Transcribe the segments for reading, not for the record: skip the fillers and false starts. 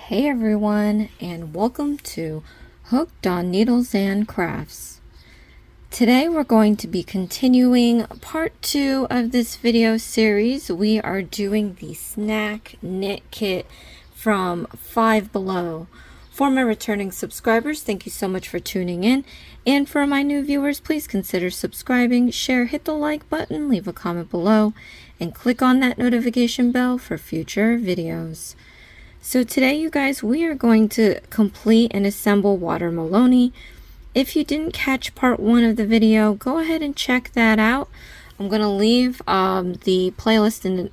Hey everyone, and welcome to Hooked on Needles and Crafts. Today we're going to be continuing part 2 of this video series. We are doing the snack knit kit from Five Below. For my returning subscribers, thank you so much for tuning in. And for my new viewers, please consider subscribing, share, hit the like button, leave a comment below, and click on that notification bell for future videos. So today, you guys, we are going to complete and assemble water Melonie. If you didn't catch part 1 of the video, go ahead and check that out. I'm going to leave the playlist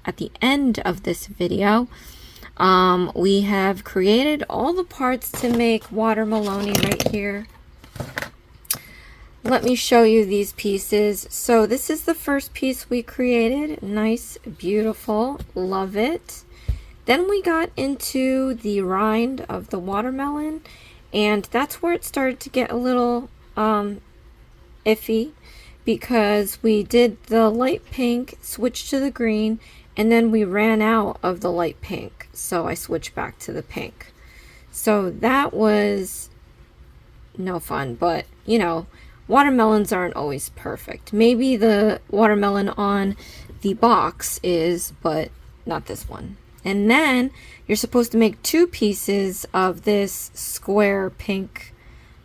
at the end of this video. We have created all the parts to make water Melonie right here. Let me show you these pieces. So this is the first piece we created. Nice, beautiful, love it. Then we got into the rind of the watermelon, and that's where it started to get a little iffy, because we did the light pink, switched to the green, and then we ran out of the light pink, so I switched back to the pink. So that was no fun, but you know, watermelons aren't always perfect. Maybe the watermelon on the box is, but not this one. And then you're supposed to make 2 pieces of this square pink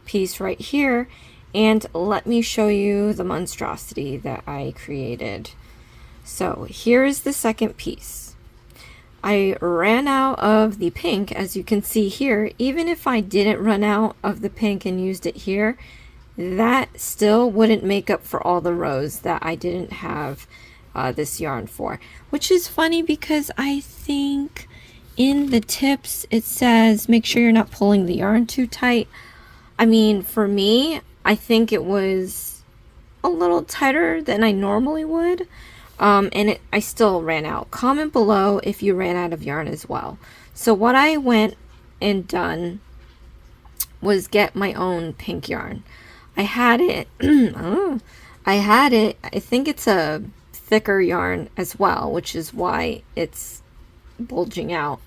piece right here. And let me show you the monstrosity that I created. So here is the second piece. I ran out of the pink, as you can see here. Even if I didn't run out of the pink and used it here, that still wouldn't make up for all the rows that I didn't have this yarn for, which is funny because I think in the tips it says make sure you're not pulling the yarn too tight. I mean, for me, I think it was a little tighter than I normally would, and I still ran out. Comment below if you ran out of yarn as well. So what I went and done was get my own pink yarn. I had it I think it's a thicker yarn as well, which is why it's bulging out.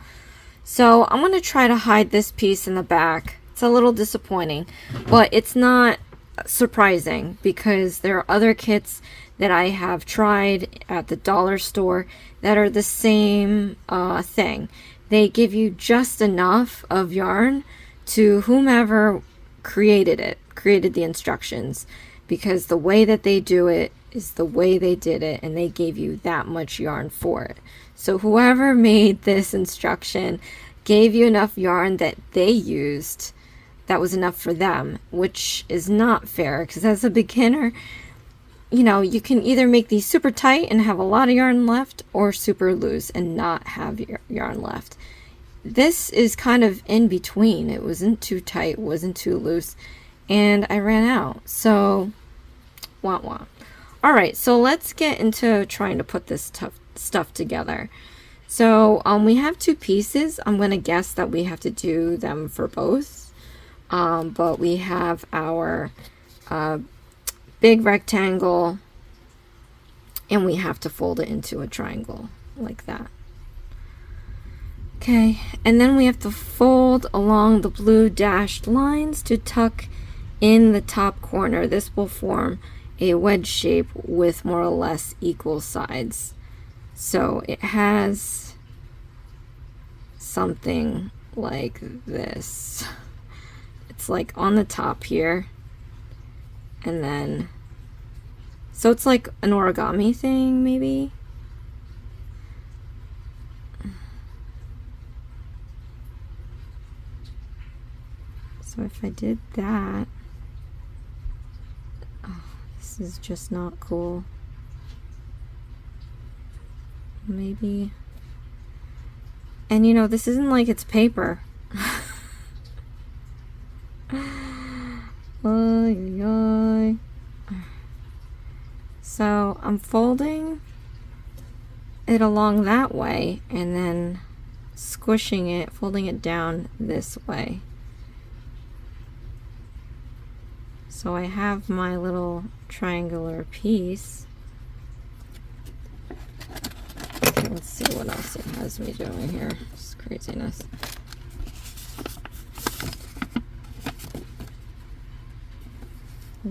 So I'm going to try to hide this piece in the back. It's a little disappointing, but it's not surprising because there are other kits that I have tried at the dollar store that are the same thing. They give you just enough of yarn to whomever created the instructions, because the way that they do it is the way they did it, and they gave you that much yarn for it. So whoever made this instruction gave you enough yarn that they used that was enough for them, which is not fair, because as a beginner, you know, you can either make these super tight and have a lot of yarn left, or super loose and not have yarn left. This is kind of in between. It wasn't too tight, wasn't too loose, and I ran out. So wah wah. Alright, so let's get into trying to put this stuff together. So we have 2 pieces. I'm going to guess that we have to do them for both. But we have our big rectangle, and we have to fold it into a triangle like that. Okay, and then we have to fold along the blue dashed lines to tuck in the top corner. This will form a wedge shape with more or less equal sides. So it has something like this. It's like on the top here, and then so it's like an origami thing maybe. So if I did that, this is just not cool. Maybe. And you know, this isn't like it's paper. Oy, oy. So I'm folding it along that way and then squishing it, folding it down this way. So I have my little triangular piece. Let's see what else it has me doing here. It's craziness.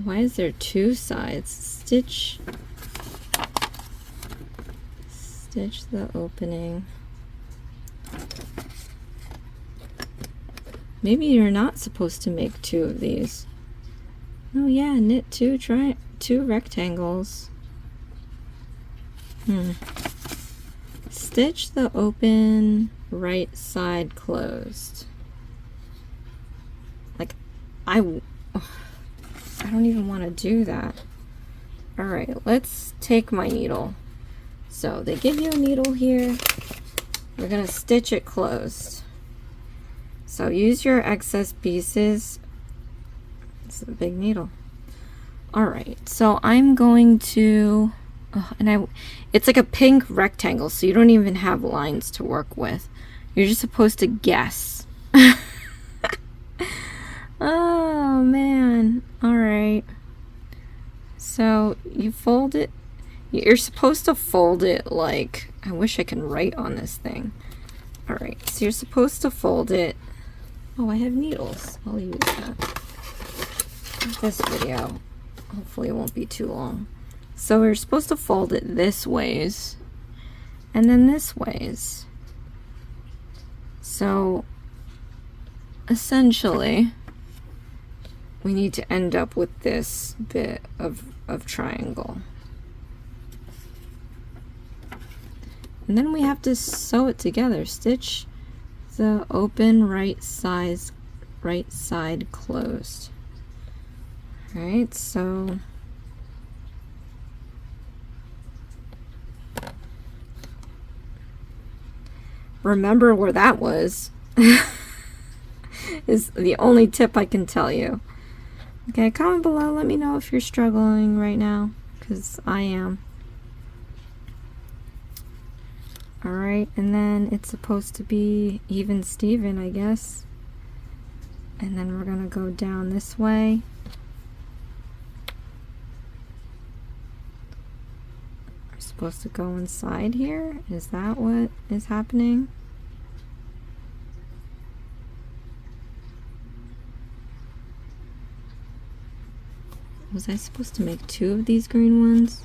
Why is there two sides? Stitch the opening. Maybe you're not supposed to make two of these. Oh yeah, knit two rectangles. Stitch the open right side closed. Like, I don't even want to do that. All right, let's take my needle. So they give you a needle here. We're gonna stitch it closed. So use your excess pieces. It's a big needle. All right, so I'm going to, it's like a pink rectangle, so you don't even have lines to work with. You're just supposed to guess. Oh man, all right. So you fold it, you're supposed to fold it like, I wish I can write on this thing. All right, so you're supposed to fold it. Oh, I have needles. I'll use that. This video, hopefully it won't be too long. So we're supposed to fold it this ways and then this ways. So essentially we need to end up with this bit of triangle. And then we have to sew it together. Stitch the open right side closed. All right, so remember where that was is the only tip I can tell you. Okay, comment below, let me know if you're struggling right now, because I am. Alright, and then it's supposed to be even Steven, I guess. And then we're gonna go down this way. We're supposed to go inside here? Is that what is happening? Was I supposed to make two of these green ones?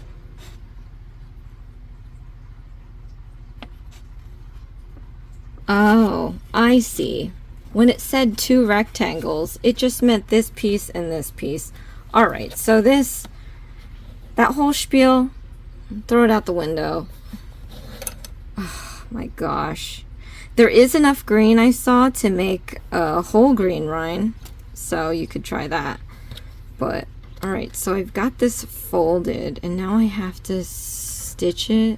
Oh, I see. When it said two rectangles, it just meant this piece and this piece. All right, so that whole spiel, throw it out the window. Oh my gosh. There is enough green I saw to make a whole green rind, so you could try that. But, all right, so I've got this folded, and now I have to stitch it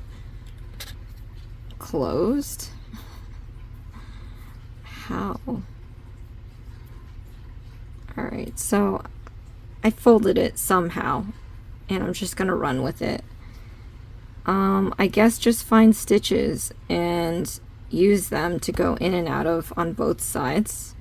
closed. How? Alright, so I folded it somehow, and I'm just gonna run with it. I guess just find stitches and use them to go in and out of on both sides.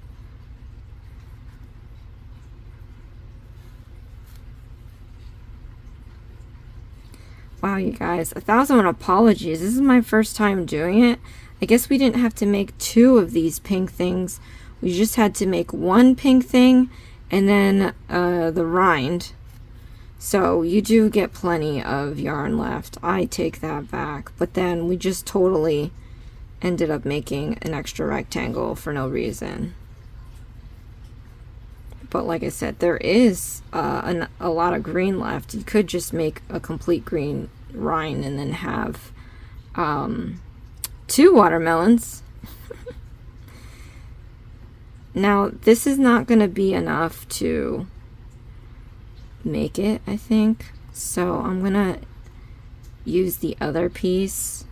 Wow, you guys, 1,000 apologies. This is my first time doing it. I guess we didn't have to make two of these pink things. We just had to make one pink thing and then the rind. So you do get plenty of yarn left. I take that back. But then we just totally ended up making an extra rectangle for no reason. But like I said, there is a lot of green left. You could just make a complete green rind and then have two watermelons. Now, this is not going to be enough to make it, I think. So I'm going to use the other piece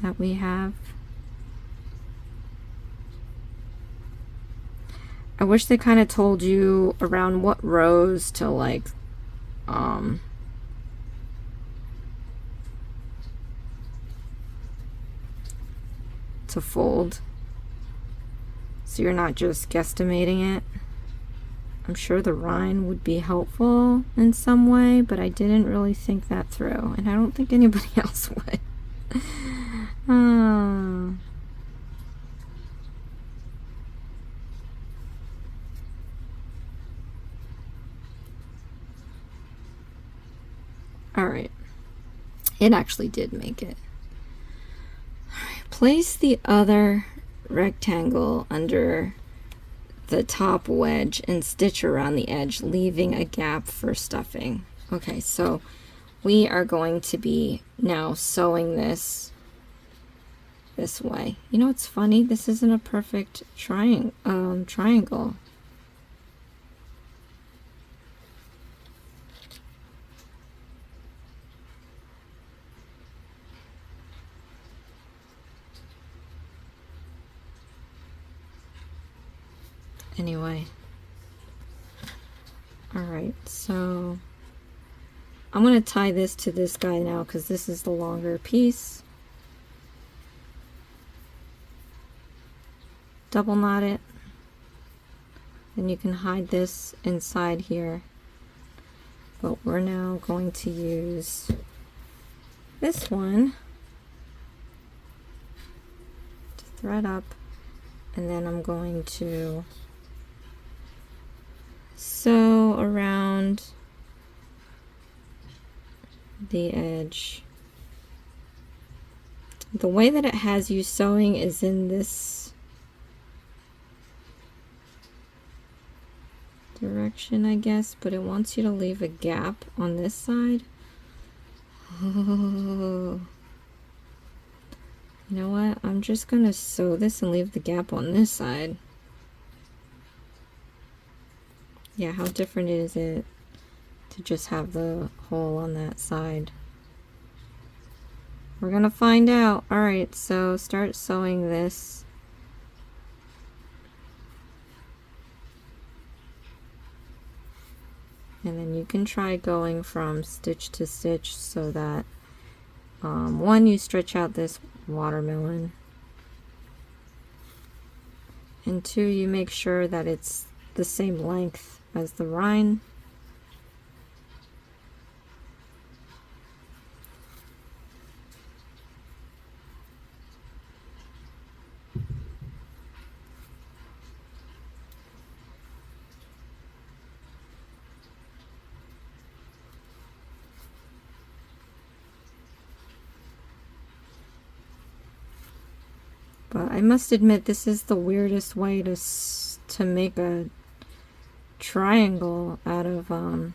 that we have. I wish they kind of told you around what rows to like to fold, so you're not just guesstimating it. I'm sure the rind would be helpful in some way, but I didn't really think that through, and I don't think anybody else would. It actually did make it. Alright, place the other rectangle under the top wedge and stitch around the edge, leaving a gap for stuffing. Okay, so we are going to be now sewing this way. You know, it's funny, this isn't a perfect triangle. Anyway, all right, so I'm going to tie this to this guy now because this is the longer piece. Double knot it, and you can hide this inside here, but we're now going to use this one to thread up, and then I'm going to sew around the edge. The way that it has you sewing is in this direction, I guess, but it wants you to leave a gap on this side. Oh. You know what? I'm just gonna sew this and leave the gap on this side. Yeah, how different is it to just have the hole on that side? We're gonna find out. Alright, so start sewing this. And then you can try going from stitch to stitch so that one, you stretch out this watermelon, and two, you make sure that it's the same length as the rind. But I must admit, this is the weirdest way to make a triangle out of, I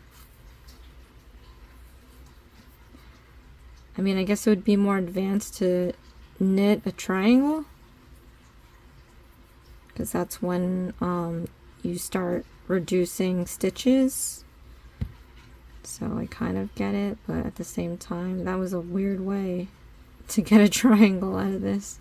mean, I guess it would be more advanced to knit a triangle, because that's when you start reducing stitches. So I kind of get it, but at the same time, that was a weird way to get a triangle out of this.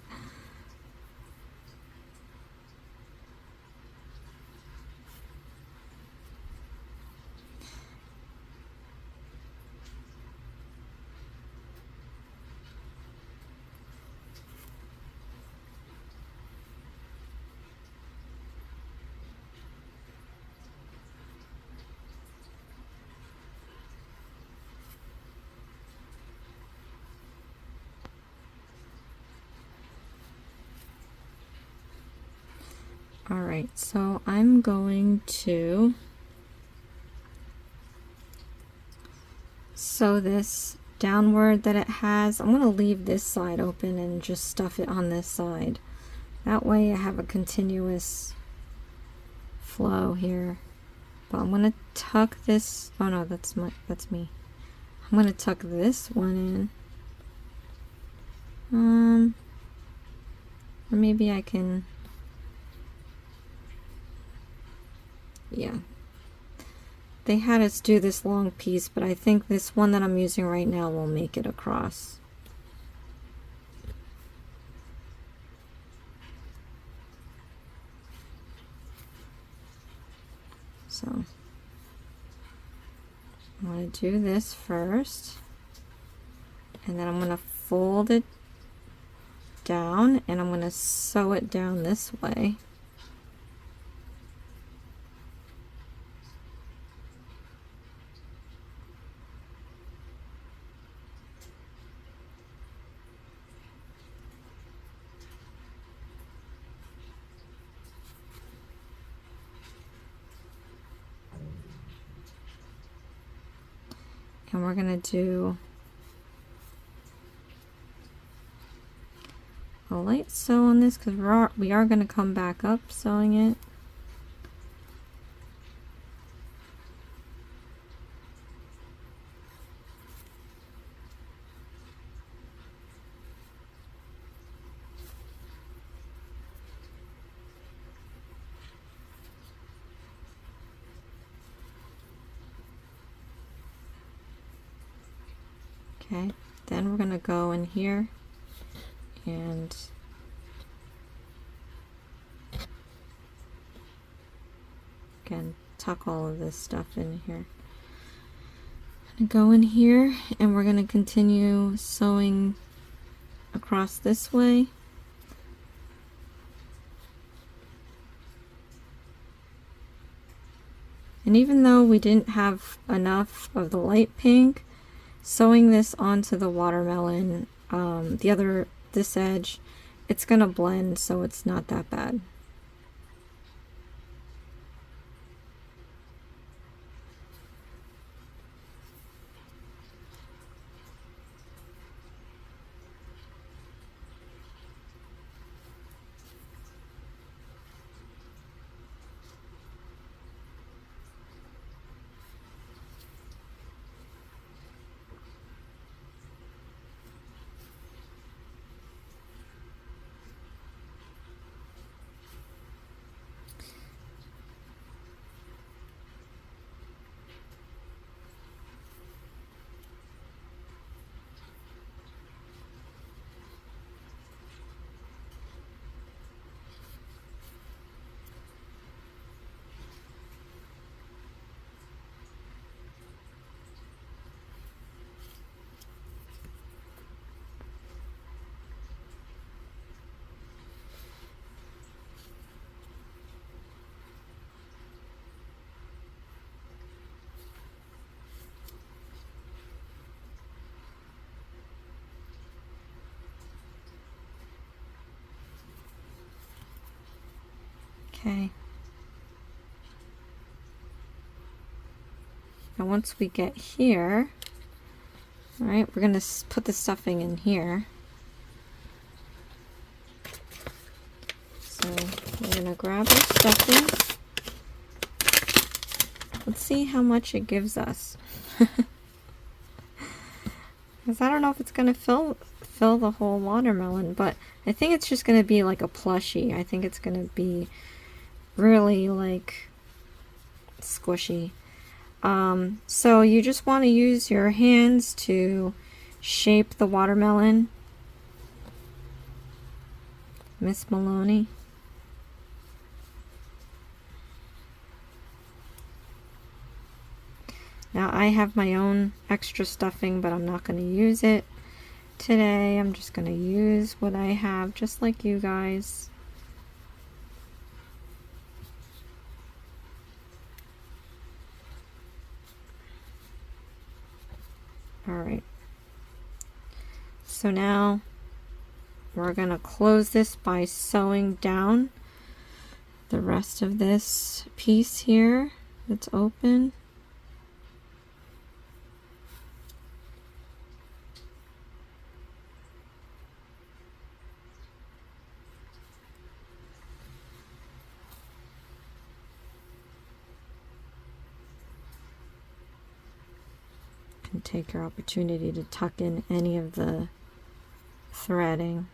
Alright, so I'm going to sew this downward that it has. I'm going to leave this side open and just stuff it on this side. That way I have a continuous flow here. But I'm going to tuck this, oh no, that's me. I'm going to tuck this one in. Or maybe I can, yeah. They had us do this long piece, but I think this one that I'm using right now will make it across. So I'm going to do this first, and then I'm going to fold it down, and I'm going to sew it down this way. And we're going to do a light sew on this because we are going to come back up sewing it. Okay, then we're going to go in here and again tuck all of this stuff in here. I'm going to go in here and we're going to continue sewing across this way. And even though we didn't have enough of the light pink, sewing this onto the watermelon, this edge, it's gonna blend, so it's not that bad. Okay. Now once we get here, all right, we're going to put the stuffing in here. So we're going to grab our stuffing. Let's see how much it gives us. Because I don't know if it's going to fill the whole watermelon, but I think it's just going to be like a plushie. I think it's going to be really like squishy. So you just want to use your hands to shape the watermelon. Miss Melonie. Now I have my own extra stuffing, but I'm not going to use it today. I'm just going to use what I have, just like you guys. Alright, so now we're going to close this by sewing down the rest of this piece here that's open. And take your opportunity to tuck in any of the threading.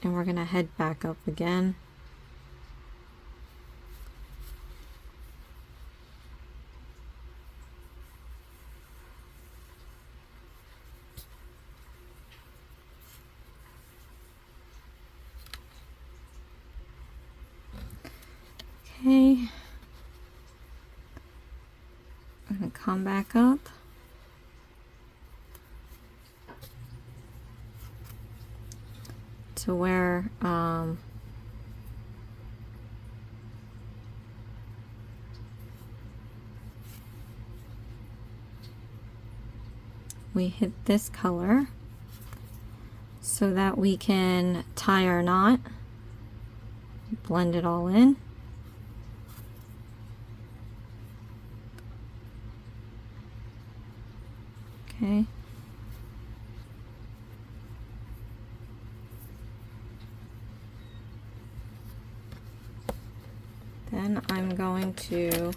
And we're going to head back up again. Okay, I'm going to come back up. To where we hit this color so that we can tie our knot, blend it all in. Okay. Then I'm going to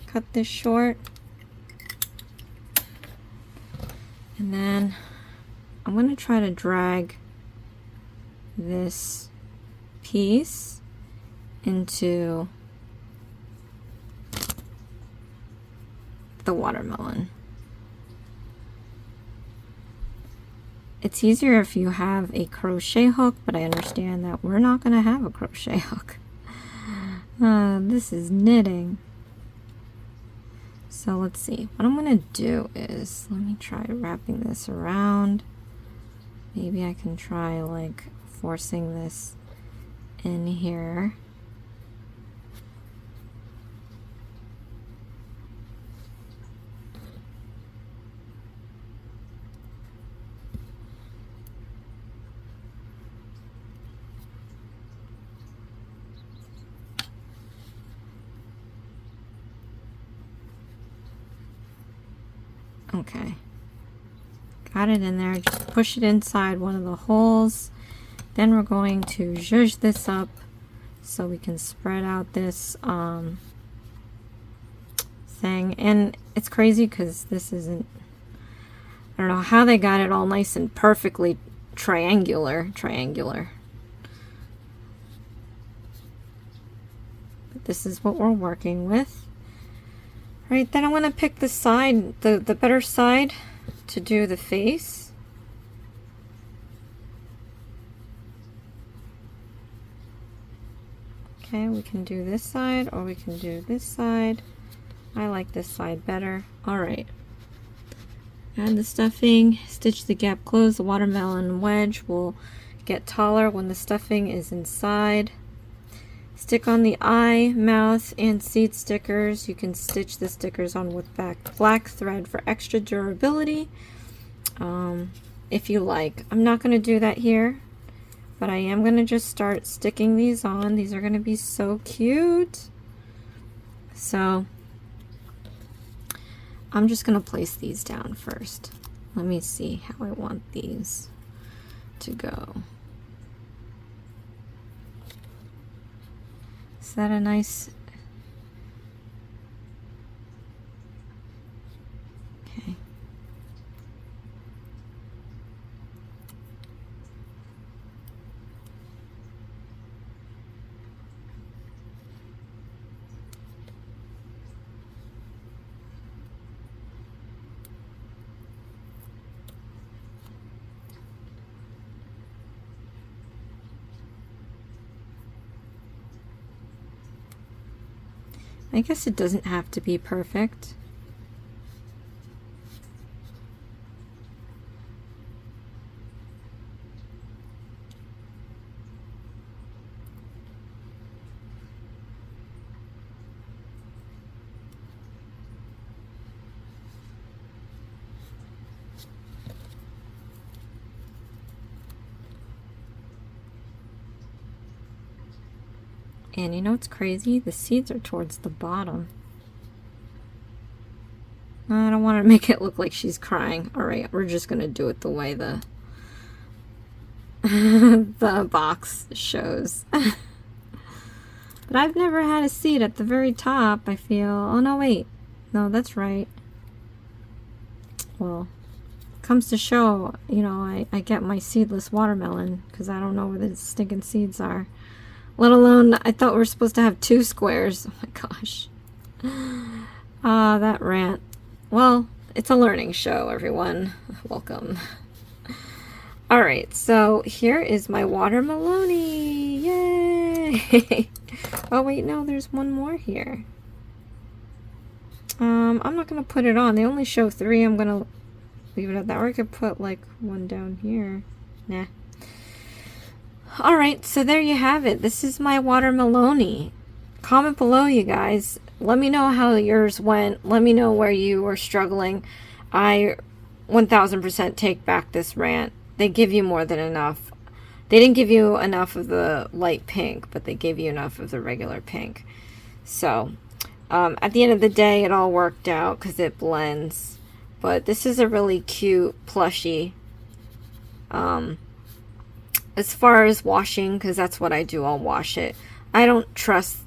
cut this short. And then I'm going to try to drag this piece into the watermelon. It's easier if you have a crochet hook, but I understand that we're not going to have a crochet hook. This is knitting. So let's see. What I'm going to do is, let me try wrapping this around. Maybe I can try like forcing this in here. Okay, got it in there. Just push it inside one of the holes. Then we're going to zhuzh this up so we can spread out this thing. And it's crazy because this isn't, I don't know how they got it all nice and perfectly triangular. But this is what we're working with. Right, then I'm going to pick the side, the better side to do the face. Okay, we can do this side or we can do this side. I like this side better. Alright. Add the stuffing, stitch the gap closed. The watermelon wedge will get taller when the stuffing is inside. Stick on the eye, mouth, and seed stickers. You can stitch the stickers on with black thread for extra durability, if you like. I'm not going to do that here, but I am going to just start sticking these on. These are going to be so cute. So I'm just going to place these down first. Let me see how I want these to go. Is that a nice... Okay. I guess it doesn't have to be perfect. And you know what's crazy? The seeds are towards the bottom. I don't want to make it look like she's crying. Alright, we're just going to do it the way the the box shows. But I've never had a seed at the very top, I feel. Oh no, wait. No, that's right. Well, comes to show, you know, I get my seedless watermelon because I don't know where the stinking seeds are. Let alone, I thought we were supposed to have 2 squares. Oh my gosh. Ah, that rant. Well, it's a learning show, everyone. Welcome. Alright, so here is my watermelony. Yay! Oh wait, no, there's one more here. I'm not going to put it on. They only show 3. I'm going to leave it at that. Or I could put like one down here. Nah. Alright, so there you have it. This is my watermelony. Comment below, you guys. Let me know how yours went. Let me know where you were struggling. I 1000% take back this rant. They give you more than enough. They didn't give you enough of the light pink, but they gave you enough of the regular pink. So, At the end of the day, it all worked out because it blends. But this is a really cute plushie. As far as washing, because that's what I do, I'll wash it. I don't trust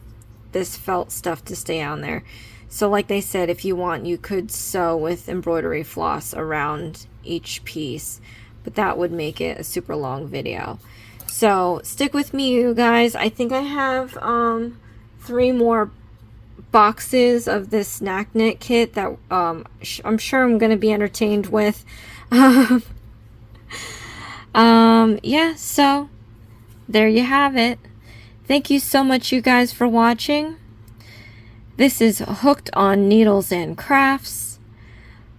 this felt stuff to stay on there. So like they said, if you want, you could sew with embroidery floss around each piece. But that would make it a super long video. So stick with me, you guys. I think I have 3 more boxes of this snack knit kit that I'm sure I'm going to be entertained with. Yeah, so there you have it. Thank you so much, you guys, for watching. This is Hooked on Needles and Crafts.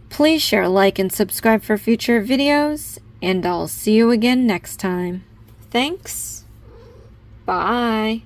Please share, like, and subscribe for future videos, and I'll see you again next time. Thanks. Bye.